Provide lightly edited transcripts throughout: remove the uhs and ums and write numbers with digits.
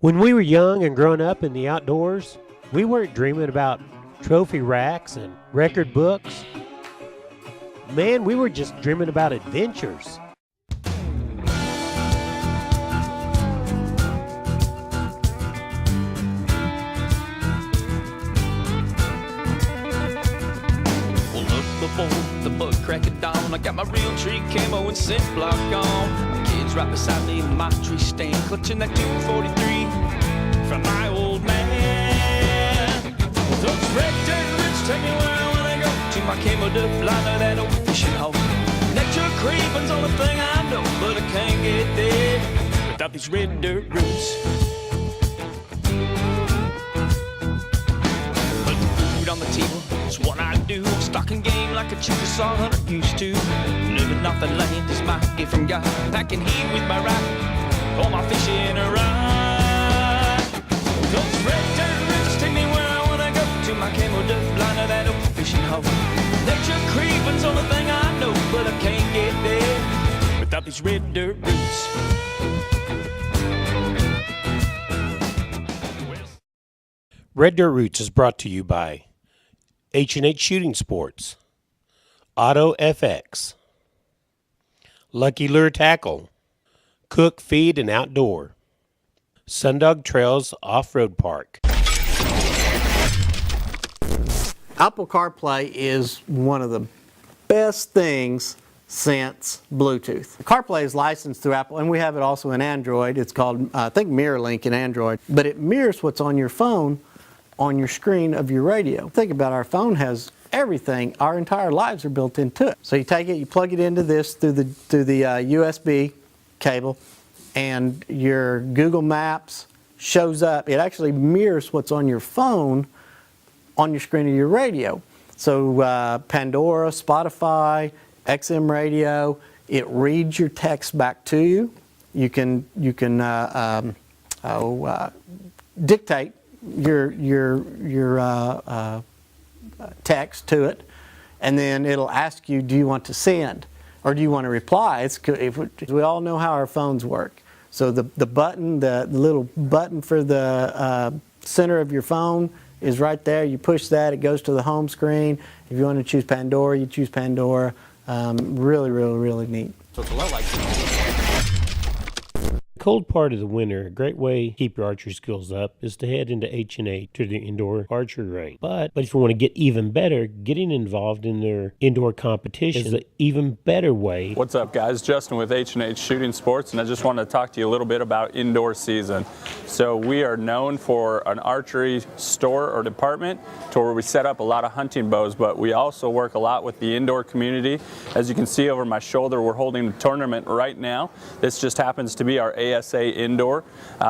When we were young and growing up in the outdoors, we weren't dreaming about trophy racks and record books. Man, we were just dreaming about adventures. Before the bug crack of dawn, I got my real tree camo and scent block on. My kids right beside me in my tree stand, clutching that 243 from my old man. Those red dirt roots take me where I wanna go, to my camo duck liner, that old fishing hole. Nature creeping's the only thing I know, but I can't get there without these red dirt roots. Put food on the table, it's what I do. Stalking game like a Chickasaw hunter used to. Living off the land is my gift from God. Packing heat with my rifle, all my fishing rod. Those red dirt roots take me where I wanna go, to my camo duck liner, that old fishing hole. Nature creeping's the only thing I know, but I can't get there without these red dirt roots. Red Dirt Roots is brought to you by H&H Shooting Sports, Auto FX, Lucky Lure Tackle, Cook Feed and Outdoor, Sundog Trails Off-Road Park. Apple CarPlay is one of the best things since Bluetooth. CarPlay is licensed through Apple, and we have it also in Android. It's called, I think, MirrorLink in Android, but it mirrors what's on your phone on your screen of your radio. Think about, our phone has everything. Our entire lives are built into it. So you take it, you plug it into this through the USB cable, and your Google Maps shows up. It actually mirrors what's on your phone on your screen of your radio. So Pandora, Spotify, XM radio, it reads your text back to you. You can dictate your text to it, and then it'll ask you, do you want to send or do you want to reply? We all know how our phones work. So the button, the little button for the center of your phone is right there. You push that, it goes to the home screen. If you want to choose Pandora, you choose Pandora. Really neat. So it's a lot like Cold part of the winter, a great way to keep your archery skills up is to head into H&H to the indoor archery range. But if you want to get even better, getting involved in their indoor competition is an even better way. What's up, guys? Justin with H&H Shooting Sports, and I just want to talk to you a little bit about indoor season. So we are known for an archery store or department to where we set up a lot of hunting bows, but we also work a lot with the indoor community. As you can see over my shoulder, we're holding a tournament right now. This just happens to be our ASA Indoor.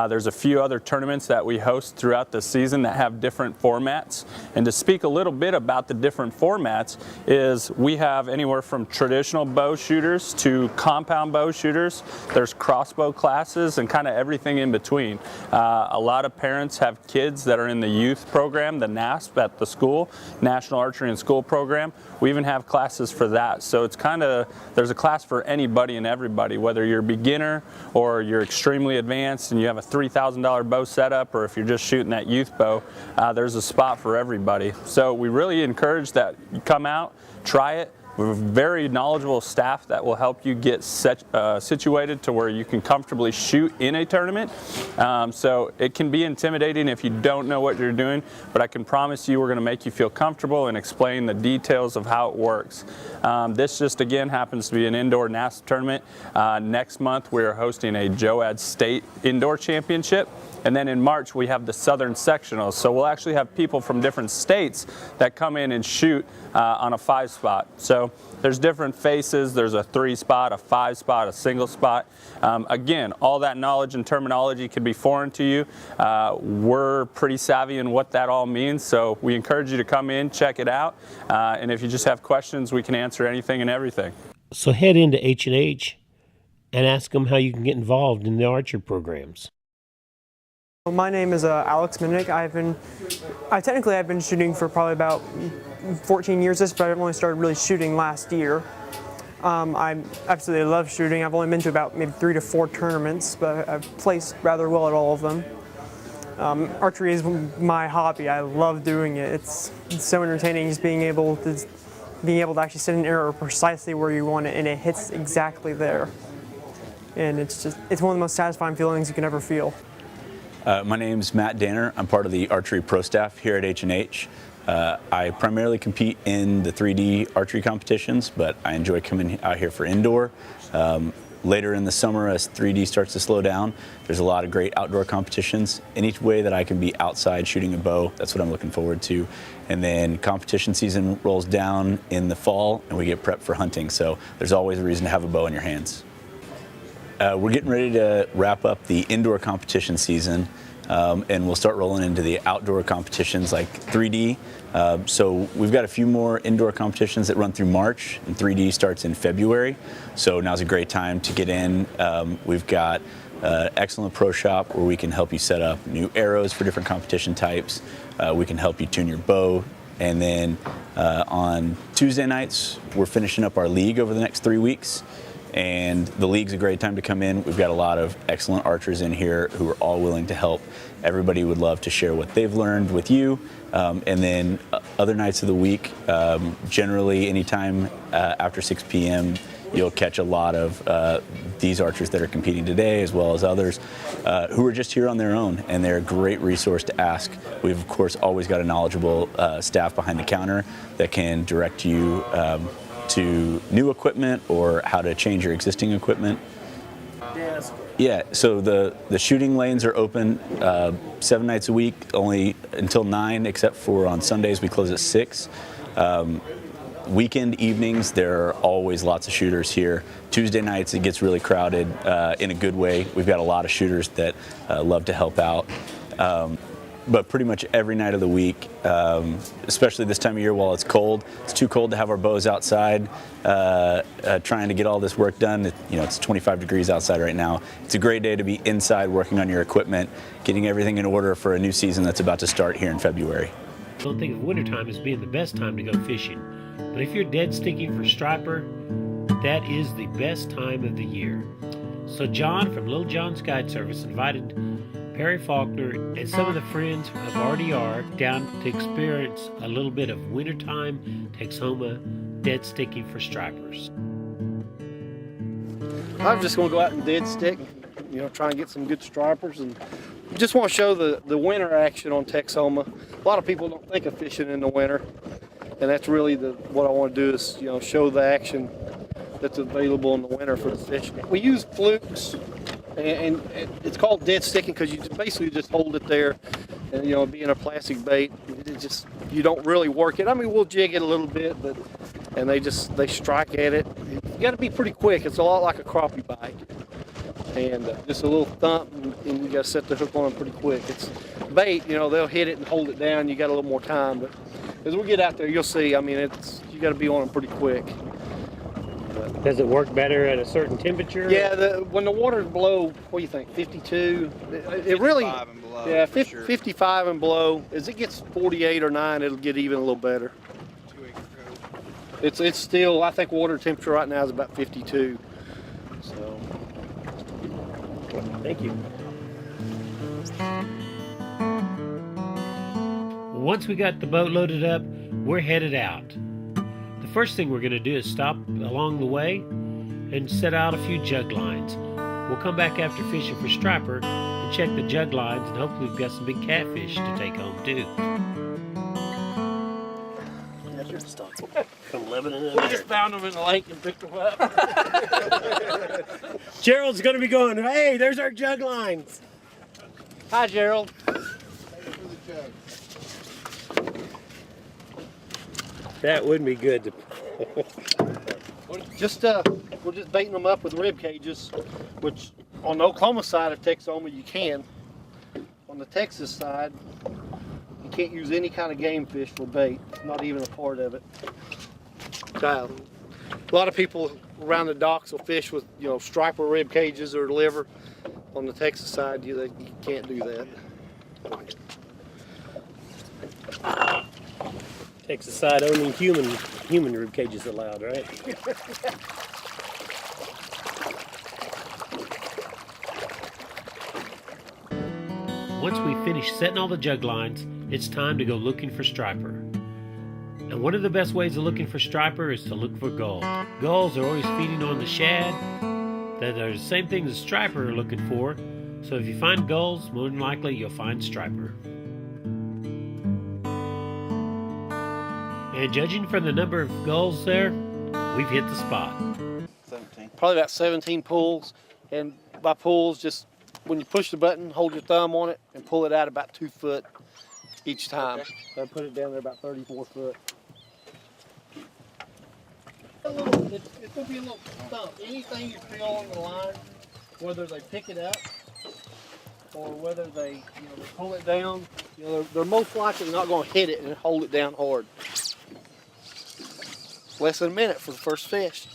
There's a few other tournaments that we host throughout the season that have different formats. And to speak a little bit about the different formats is we have anywhere from traditional bow shooters to compound bow shooters. There's crossbow classes and kind of everything in between. A lot of parents have kids that are in the youth program, the NASP at the school, National Archery and School Program. We even have classes for that. So it's kind of, there's a class for anybody and everybody, whether you're a beginner or you're extremely advanced and you have a $3,000 bow setup, or if you're just shooting that youth bow, there's a spot for everybody. So we really encourage that you come out, try it. We have a very knowledgeable staff that will help you get situated to where you can comfortably shoot in a tournament. So it can be intimidating if you don't know what you're doing, but I can promise you we're going to make you feel comfortable and explain the details of how it works. This just again happens to be an indoor NASP tournament. Next month we're hosting a JOAD State Indoor Championship. And then in March, we have the Southern Sectionals. So we'll actually have people from different states that come in and shoot on a 5-spot. So there's different faces. There's a 3-spot, a 5-spot, a single spot. Again, all that knowledge and terminology can be foreign to you. We're pretty savvy in what that all means. So we encourage you to come in, check it out. And if you just have questions, we can answer anything and everything. So head into H&H and ask them how you can get involved in the archery programs. My name is Alex Minnick. I've been shooting for probably about 14 years, but I've only started really shooting last year. I absolutely love shooting. I've only been to about maybe 3 to 4 tournaments, but I've placed rather well at all of them. Archery is my hobby. I love doing it. It's so entertaining just being able to actually set an arrow precisely where you want it and it hits exactly there. And it's one of the most satisfying feelings you can ever feel. My name's Matt Danner. I'm part of the archery pro staff here at H&H. I primarily compete in the 3D archery competitions, but I enjoy coming out here for indoor. Later in the summer, as 3D starts to slow down, there's a lot of great outdoor competitions. Any way that I can be outside shooting a bow, that's what I'm looking forward to. And then competition season rolls down in the fall, and we get prepped for hunting. So there's always a reason to have a bow in your hands. We're getting ready to wrap up the indoor competition season, and we'll start rolling into the outdoor competitions like 3D. So we've got a few more indoor competitions that run through March, and 3D starts in February. So now's a great time to get in. We've got an excellent pro shop where we can help you set up new arrows for different competition types. We can help you tune your bow. And then on Tuesday nights, we're finishing up our league over the next 3 weeks. And the league's a great time to come in. We've got a lot of excellent archers in here who are all willing to help. Everybody would love to share what they've learned with you. And then other nights of the week, generally anytime after 6 p.m., you'll catch a lot of these archers that are competing today, as well as others who are just here on their own, and they're a great resource to ask. We've, of course, always got a knowledgeable staff behind the counter that can direct you to new equipment or how to change your existing equipment. Yes. Yeah, so the shooting lanes are open 7 nights a week, only until 9, except for on Sundays we close at 6. Weekend evenings, there are always lots of shooters here. Tuesday nights, it gets really crowded in a good way. We've got a lot of shooters that love to help out. But pretty much every night of the week, especially this time of year while it's cold, it's too cold to have our bows outside trying to get all this work done. It's 25 degrees outside right now. It's a great day to be inside working on your equipment, getting everything in order for a new season that's about to start here in February. I don't think of wintertime as being the best time to go fishing, but if you're dead sticking for striper, that is the best time of the year. So John from Little John's Guide Service invited Perry Faulkner and some of the friends of RDR down to experience a little bit of wintertime Texoma dead sticking for stripers. I'm just going to go out and dead stick, try and get some good stripers, and just want to show the winter action on Texoma. A lot of people don't think of fishing in the winter, and that's really what I want to do is show the action that's available in the winter for the fishing. We use flukes, and it's called dead sticking because you basically just hold it there, and being a plastic bait, you don't really work it. I mean, we'll jig it a little bit, and they strike at it. You got to be pretty quick. It's a lot like a crappie bite, and just a little thump, and you got to set the hook on them pretty quick. It's bait, they'll hit it and hold it down. You got a little more time, but as we get out there, you'll see. I mean, you got to be on them pretty quick. Does it work better at a certain temperature? Yeah, when the water's below, what do you think, 52? It really, 55 and below, yeah, for sure. 55 and below. As it gets 48 or 9, it'll get even a little better. 2 acre code. It's still, I think water temperature right now is about 52. So. Thank you. Once we got the boat loaded up, we're headed out. The first thing we're going to do is stop along the way and set out a few jug lines. We'll come back after fishing for striper and check the jug lines, and hopefully we've got some big catfish to take home too. Come living in there. Just found them in the lake and picked them up. Gerald's going to be going, hey, there's our jug lines. Hi, Gerald. That would be good. We're just baiting them up with rib cages, which on the Oklahoma side of Texoma you can. On the Texas side, you can't use any kind of game fish for bait, not even a part of it. A lot of people around the docks will fish with striper rib cages or liver. On the Texas side, you can't do that. Texas side only human rib cages allowed, right? once we finish setting all the jug lines, it's time to go looking for striper. And one of the best ways of looking for striper is to look for gulls. Gulls are always feeding on the shad that are the same things as striper are looking for. So if you find gulls, more than likely you'll find striper. And judging from the number of gulls there, we've hit the spot. 17. Probably about 17 pulls. And by pulls, just when you push the button, hold your thumb on it and pull it out about 2 foot each time. Okay. So I put it down there about 34 foot. It's going to be a little stump. Anything you feel on the line, whether they pick it up or whether they pull it down, they're most likely not going to hit it and hold it down hard. Less than a minute for the first fish.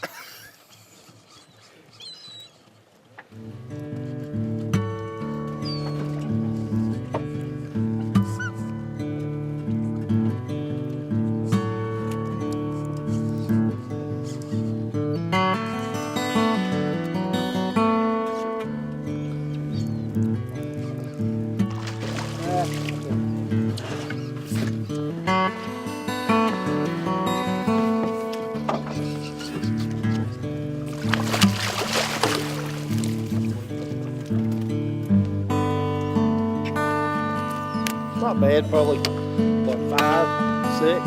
Not bad, probably, what, 5, 6?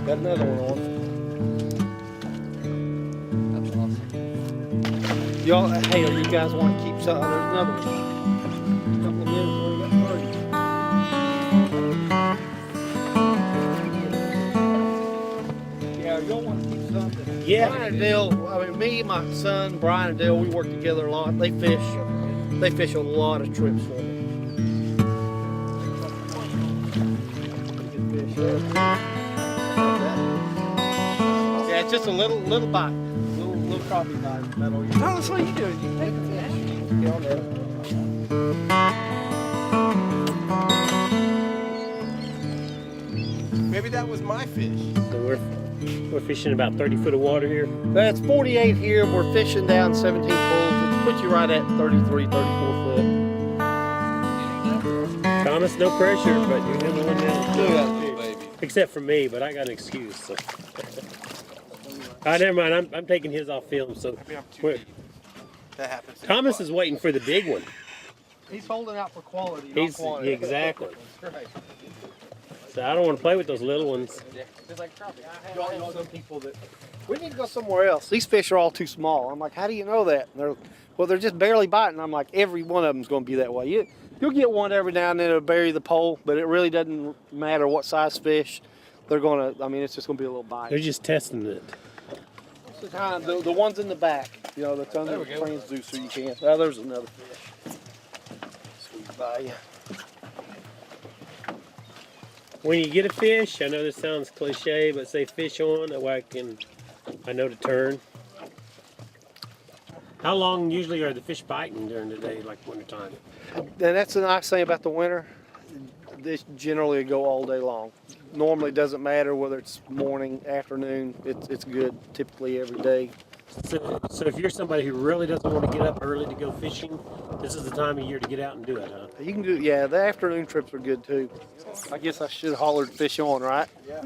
Got another one on. That's awesome. Y'all, hey, you guys want to keep something? There's another one. A couple of minutes, we got 30. Yeah, y'all want to keep something? Yeah. Brian and Dale, I mean, me, my son, Brian and Dale, we work together a lot. They fish a lot of trips for me. Yeah, it's just a little bite, little crappie bite. Oh, that's what you do. You take the fish. Get on there. Maybe that was my fish. So we're fishing about 30 foot of water here. That's 48 here. We're fishing down 17 pulls, which puts you right at 33, 34 foot. Thomas, no pressure, but you're the one now. Look at that fish. Except for me, but I got an excuse. So. Never mind. I'm taking his off film. So Maybe I'm too deep. That happens. Thomas is waiting for the big one. He's holding out for quality, not quantity. Exactly. That's right. So I don't want to play with those little ones. It's like crappie. I have some people that we need to go somewhere else. These fish are all too small. I'm like, how do you know that? And they're just barely biting. I'm like, every one of them's going to be that way. You'll get one every now and then that'll bury the pole, but it really doesn't matter what size fish. They're going to. I mean, it's just going to be a little bite. They're just testing it. Most of the time, the ones in the back, that's under the transducer, you can't. Oh, there's another fish. Sweet by you. When you get a fish, I know this sounds cliche, but say fish on, that way I know to turn. How long usually are the fish biting during the day, like wintertime? And that's the nice thing about the winter. This generally go all day long. Normally doesn't matter whether it's morning, afternoon. It's good typically every day. So if you're somebody who really doesn't want to get up early to go fishing, this is the time of year to get out and do it, huh? You can do, yeah, the afternoon trips are good too. I guess I should have hollered fish on, right? Yeah.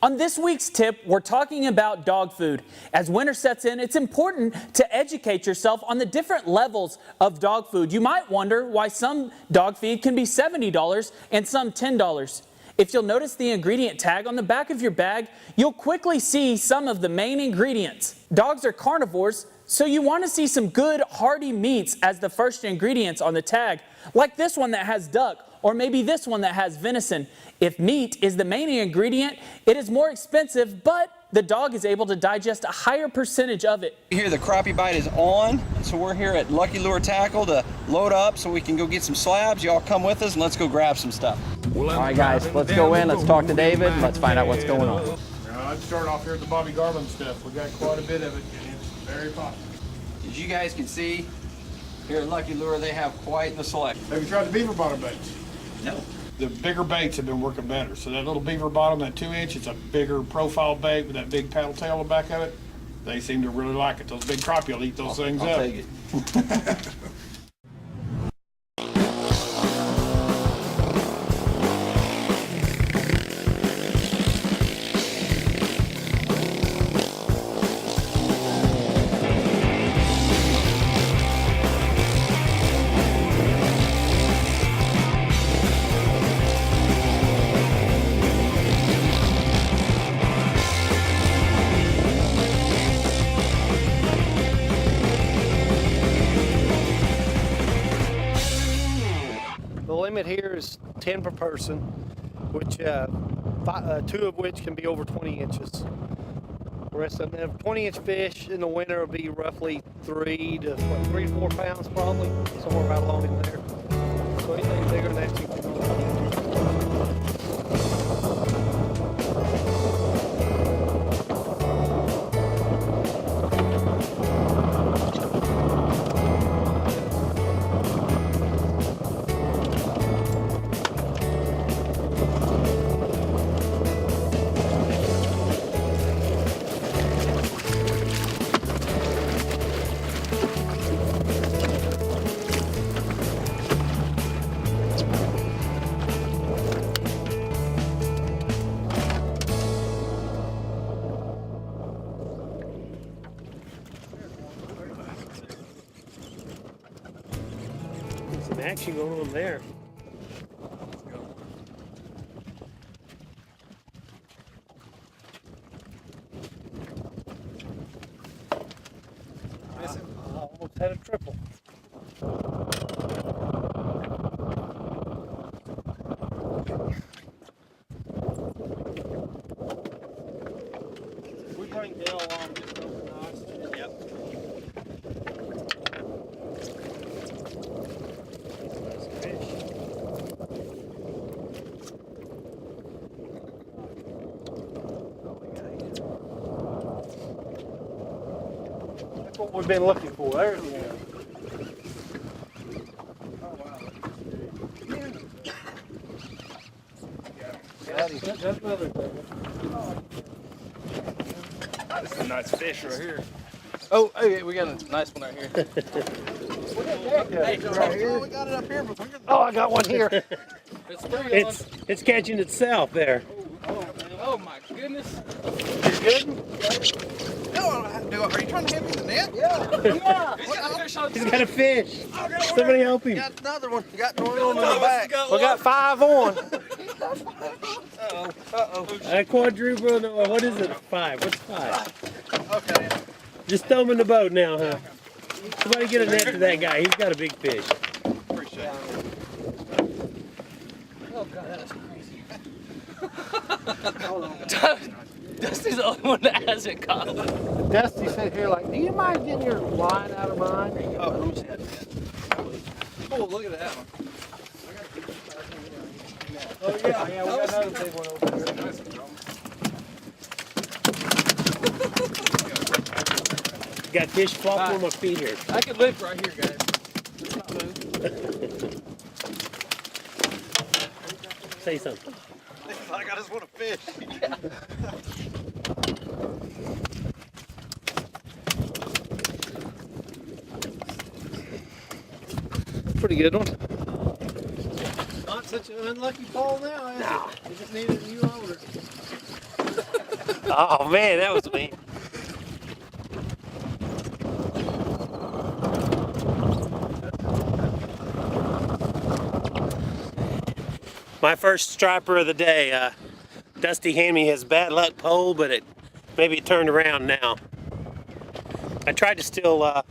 On this week's tip, we're talking about dog food. As winter sets in, it's important to educate yourself on the different levels of dog food. You might wonder why some dog feed can be $70 and some $10. If you'll notice the ingredient tag on the back of your bag, you'll quickly see some of the main ingredients. Dogs are carnivores, so you want to see some good, hearty meats as the first ingredients on the tag, like this one that has duck, or maybe this one that has venison. If meat is the main ingredient, it is more expensive, but the dog is able to digest a higher percentage of it. Here the crappie bite is on, so we're here at Lucky Lure Tackle to load up so we can go get some slabs. Y'all come with us and let's go grab some stuff. All right, guys, let's go in, let's talk to David, and let's find out what's going on. I'd start off here with the Bobby Garland stuff. We got quite a bit of it, and it's very popular. As you guys can see, here at Lucky Lure, they have quite the selection. Have you tried the beaver bottom baits? No. The bigger baits have been working better. So that little beaver bottom, that 2-inch, it's a bigger profile bait with that big paddle tail on the back of it. They seem to really like it. Those big crappie will eat those things up. Take it. The limit here is 10 per person, which 2 of which can be over 20 inches. The rest of them, 20-inch fish in the winter will be roughly 3 to 4 pounds probably, somewhere right along in there. So anything bigger than that, you can some action going on there. Almost had a triple. We bring Dale along just open eyes. Yep. That's what we've been looking for. There's the one. That's another thing. This is a nice fish right here. Oh, hey, we got a nice one right here. We got it up here. Oh, I got one here. It's catching itself there. Oh my goodness. You good? No, are you trying to hit me in the net? Yeah. He's got a fish. Somebody help him. Got another one. Got one on the back. We got 5 on. Uh-oh. A quadruple, no, what is it? 5. What's 5? Okay. Just throw him in the boat now, huh? Somebody get a net to that guy. He's got a big fish. Appreciate it. Oh God, that is crazy. Dusty's the only one that hasn't caught one. Dusty said here like, do you mind getting your line out of mine? Oh, let me see that. Oh, look at that one. Oh yeah, we got another big one over there. Got fish flopping on my feet here. I could live right here, guys. Say something. Like I just want to fish. Pretty good one. Not such an unlucky fall now, is it? You just needed a new owner. Oh man, that was me. My first striper of the day. Dusty handed me his bad luck pole, but maybe it turned around now. I tried to steal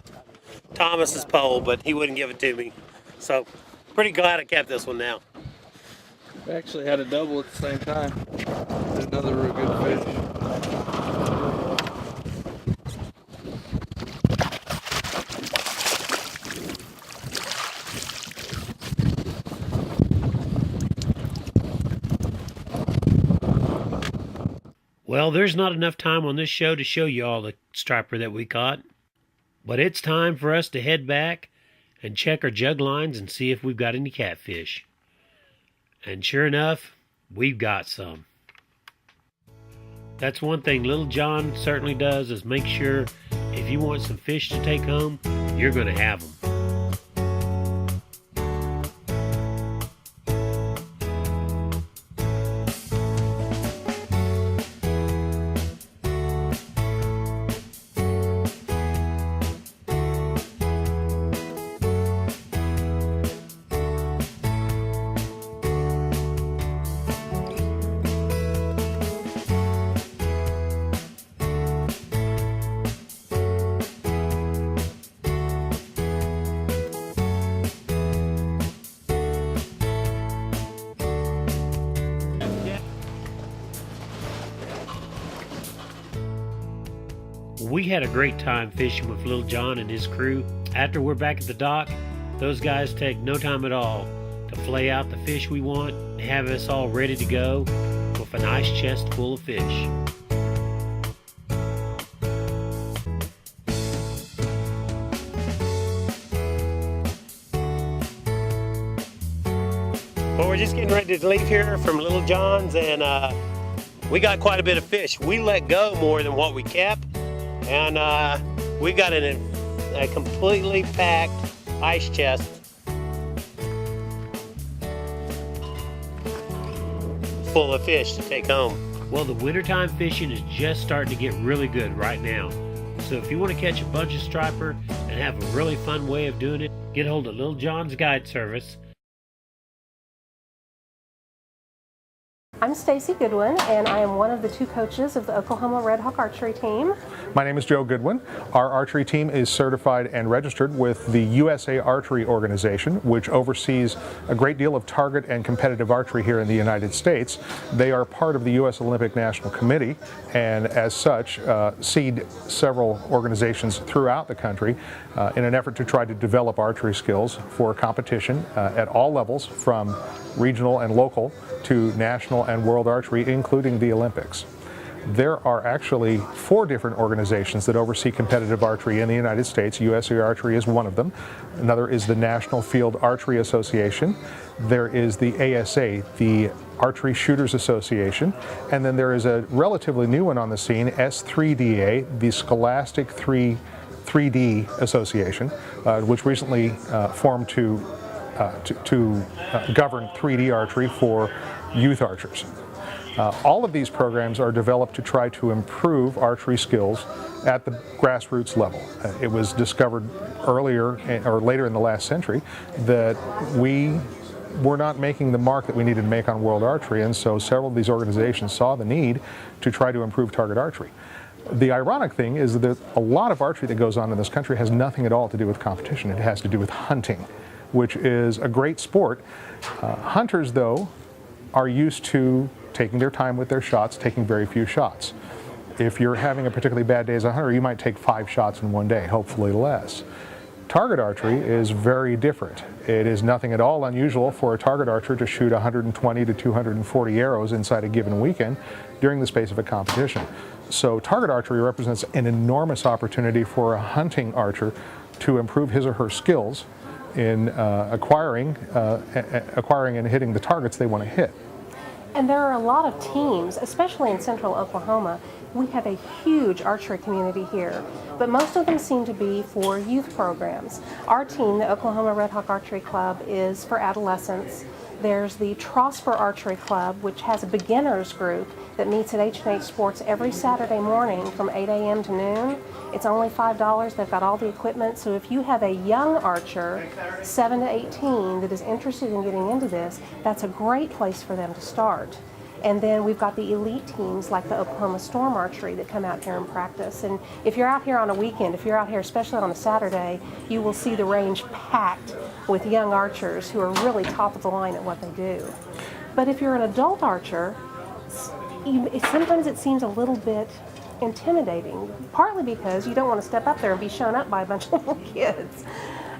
Thomas's pole, but he wouldn't give it to me. So, pretty glad I kept this one now. We actually had a double at the same time. Another real good fish. Well, there's not enough time on this show to show you all the striper that we caught, but it's time for us to head back and check our jug lines and see if we've got any catfish. And sure enough, we've got some. That's one thing Little John certainly does, is make sure if you want some fish to take home, you're going to have them. We had a great time fishing with Little John and his crew. After we're back at the dock, those guys take no time at all to flay out the fish we want and have us all ready to go with an ice chest full of fish. Well, we're just getting ready to leave here from Little John's, and we got quite a bit of fish. We let go more than what we kept, and we got a completely packed ice chest full of fish to take home. Well, the wintertime fishing is just starting to get really good right now. So if you want to catch a bunch of striper and have a really fun way of doing it, get hold of Little John's Guide Service. I'm Stacy Goodwin, and I am one of the two coaches of the Oklahoma Red Hawk archery team. My name is Joe Goodwin. Our archery team is certified and registered with the USA Archery Organization, which oversees a great deal of target and competitive archery here in the United States. They are part of the U.S. Olympic National Committee, and as such seed several organizations throughout the country in an effort to try to develop archery skills for competition at all levels, from regional and local to national and world archery, including the Olympics. There are actually 4 different organizations that oversee competitive archery in the United States. USA Archery is one of them. Another is the National Field Archery Association. There is the ASA, the Archery Shooters Association. And then there is a relatively new one on the scene, S3DA, the Scholastic 3D Association, which recently formed to govern 3D archery for youth archers. All of these programs are developed to try to improve archery skills at the grassroots level. It was discovered earlier or later in the last century that we were not making the mark that we needed to make on world archery, and so several of these organizations saw the need to try to improve target archery. The ironic thing is that a lot of archery that goes on in this country has nothing at all to do with competition. It has to do with hunting, which is a great sport. Hunters, though, are used to taking their time with their shots, taking very few shots. If you're having a particularly bad day as a hunter, you might take 5 shots in one day, hopefully less. Target archery is very different. It is nothing at all unusual for a target archer to shoot 120 to 240 arrows inside a given weekend during the space of a competition. So target archery represents an enormous opportunity for a hunting archer to improve his or her skills in acquiring and hitting the targets they want to hit. And there are a lot of teams, especially in central Oklahoma. We have a huge archery community here, but most of them seem to be for youth programs. Our team, the Oklahoma Red Hawk Archery Club, is for adolescents. There's the Trosper Archery Club, which has a beginners group that meets at H&H Sports every Saturday morning from 8 a.m. to noon. It's only $5. They've got all the equipment. So if you have a young archer, 7 to 18, that is interested in getting into this, that's a great place for them to start. And then we've got the elite teams like the Oklahoma Storm Archery that come out here and practice. And if you're out here on a weekend, if you're out here especially on a Saturday, you will see the range packed with young archers who are really top of the line at what they do. But if you're an adult archer, sometimes it seems a little bit intimidating, partly because you don't want to step up there and be shown up by a bunch of little kids.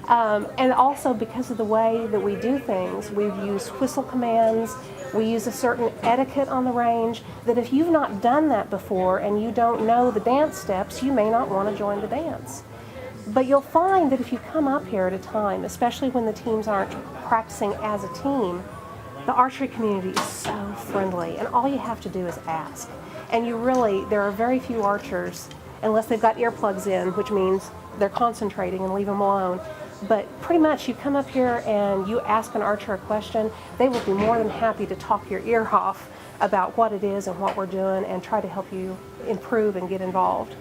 And also because of the way that we do things. We use whistle commands, we use a certain etiquette on the range that if you've not done that before and you don't know the dance steps, you may not want to join the dance. But you'll find that if you come up here at a time, especially when the teams aren't practicing as a team, the archery community is so friendly, and all you have to do is ask. And there are very few archers, unless they've got earplugs in, which means they're concentrating and leave them alone. But pretty much you come up here and you ask an archer a question, they will be more than happy to talk your ear off about what it is and what we're doing and try to help you improve and get involved.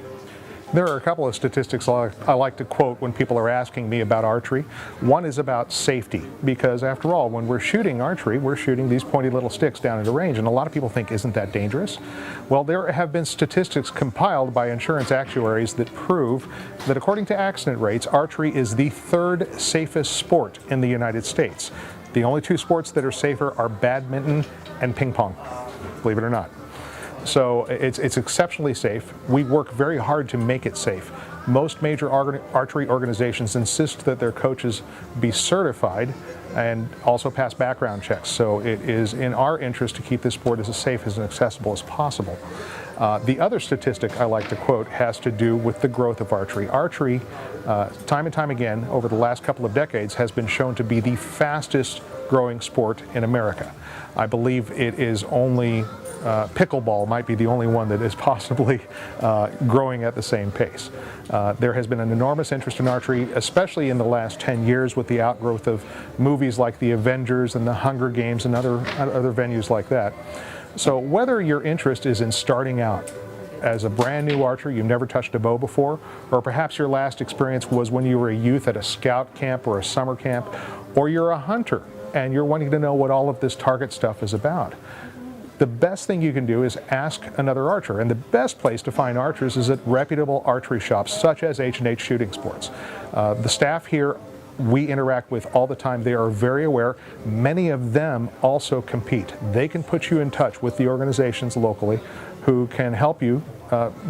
There are a couple of statistics I like to quote when people are asking me about archery. One is about safety, because after all, when we're shooting archery, we're shooting these pointy little sticks down at a range, and a lot of people think, isn't that dangerous? Well, there have been statistics compiled by insurance actuaries that prove that according to accident rates, archery is the third safest sport in the United States. The only two sports that are safer are badminton and ping pong, believe it or not. So it's exceptionally safe. We work very hard to make it safe. Most major archery organizations insist that their coaches be certified and also pass background checks. So it is in our interest to keep this sport as safe and accessible as possible. The other statistic I like to quote has to do with the growth of archery. Archery, time and time again, over the last couple of decades, has been shown to be the fastest growing sport in America. I believe it is only pickleball might be the only one that is possibly growing at the same pace. There has been an enormous interest in archery, especially in the last 10 years with the outgrowth of movies like The Avengers and The Hunger Games and other venues like that. So whether your interest is in starting out as a brand new archer, you've never touched a bow before, or perhaps your last experience was when you were a youth at a scout camp or a summer camp, or you're a hunter and you're wanting to know what all of this target stuff is about, the best thing you can do is ask another archer. And the best place to find archers is at reputable archery shops such as H&H Shooting Sports. The staff here we interact with all the time, they are very aware. Many of them also compete. They can put you in touch with the organizations locally who can help you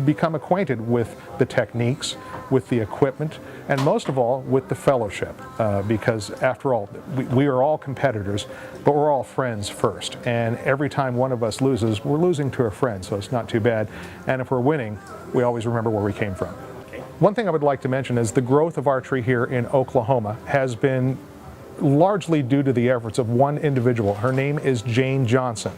become acquainted with the techniques, with the equipment, and most of all with the fellowship, because after all, we are all competitors, but we're all friends first. And every time one of us loses, we're losing to a friend, so it's not too bad. And if we're winning, we always remember where we came from. One thing I would like to mention is the growth of archery here in Oklahoma has been largely due to the efforts of one individual. Her name is Jane Johnson.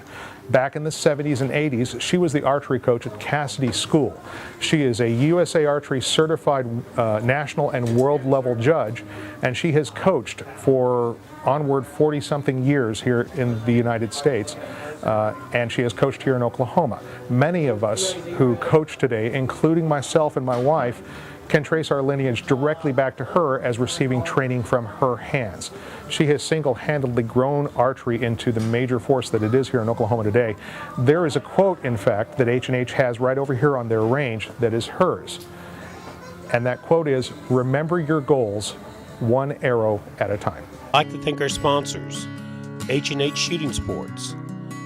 Back in the 70s and 80s, she was the archery coach at Cassidy School. She is a USA Archery certified national and world level judge, and she has coached for onward 40-something years here in the United States, and she has coached here in Oklahoma. Many of us who coach today, including myself and my wife, can trace our lineage directly back to her as receiving training from her hands. She has single-handedly grown archery into the major force that it is here in Oklahoma today. There is a quote, in fact, that H&H has right over here on their range that is hers. And that quote is, "Remember your goals, one arrow at a time." I'd like to thank our sponsors, H&H Shooting Sports,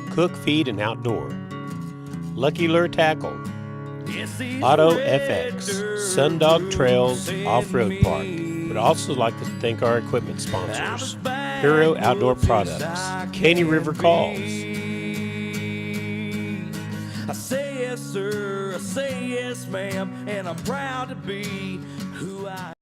Cook, Feed, and Outdoor, Lucky Lure Tackle, Auto FX, Sundog Trails Off-Road Park. Would also like to thank our equipment sponsors, Hero Outdoor Products, Caney River Calls. I say yes, sir, I say yes, ma'am, and I'm proud to be who I am.